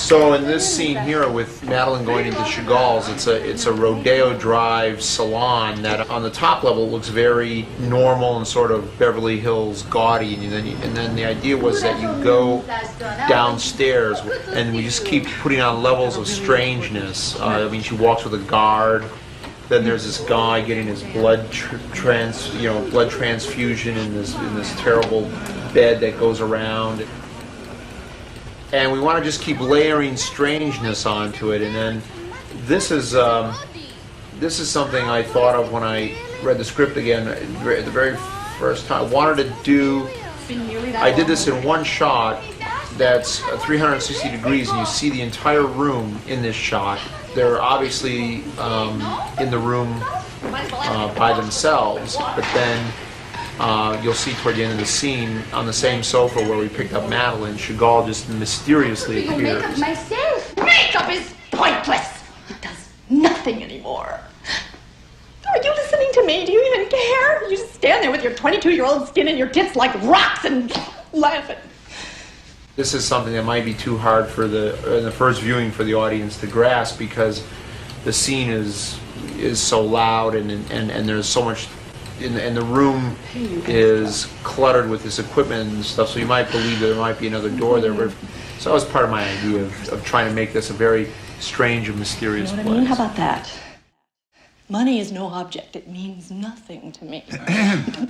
So in this scene here with Madeline going into Chagall's, it's a Rodeo Drive salon that on the top level looks very normal and sort of Beverly Hills gaudy, and then the idea was that you go downstairs and we just keep putting on levels of strangeness. I mean, she walks with a guard. Then there's this guy getting his blood transfusion in this terrible bed that goes around. And we want to just keep layering strangeness onto it. And then this is something I thought of when I read the script again the very first time. I did this in one shot that's 360 degrees, and you see the entire room in this shot. They're obviously in the room by themselves, but then you'll see toward the end of the scene, on the same sofa where we picked up Madeline, Chagall just mysteriously appears. Makeup myself. Makeup is pointless. It does nothing anymore. Are you listening to me? Do you even care? You just stand there with your 22-year-old skin and your tits like rocks and laughing. This is something that might be too hard for in the first viewing for the audience to grasp, because the scene is so loud and there's so much. And the room is cluttered with this equipment and stuff, so you might believe that there might be another door there. But so that was part of my idea of trying to make this a very strange and mysterious place. You know what I mean? How about that? Money is no object. It means nothing to me. Mr.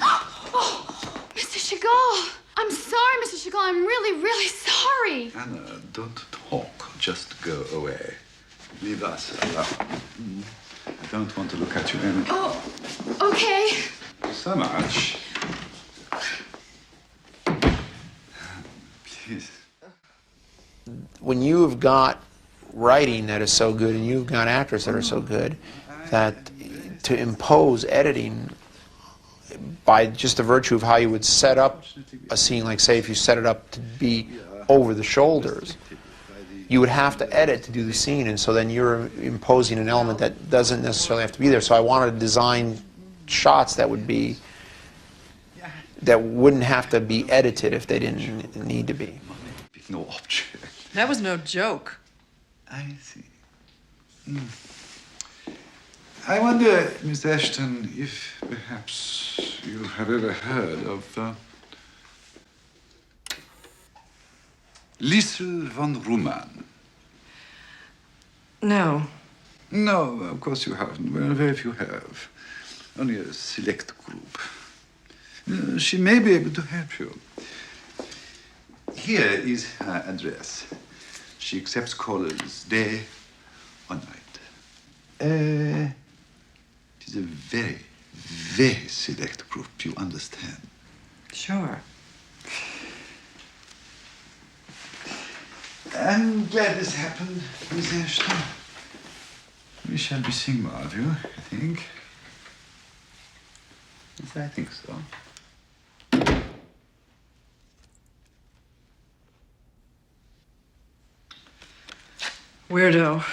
Chagall, I'm sorry, Mr. Chagall. I'm really, really sorry. Anna, don't talk. Just go away. Leave us alone. I don't want to look at you anymore. Oh, okay. So much. Please. When you have got writing that is so good and you've got actors that are so good, that to impose editing by just the virtue of how you would set up a scene, like say if you set it up to be over the shoulders, you would have to edit to do the scene, and so then you're imposing an element that doesn't necessarily have to be there. So I wanted to design shots that wouldn't have to be edited if they didn't need to be. No object. That was no joke. I see. I wonder, Miss Ashton, if perhaps you have ever heard of Liesel von Ruman. No. No, of course you haven't. Well, very few have. Only a select group. She may be able to help you. Here is her address. She accepts callers day or night. It is a very, very select group, you understand? Sure. I'm glad this happened, Miss Ashton. We shall be seeing more of you, I think. Yes, I think so. Weirdo.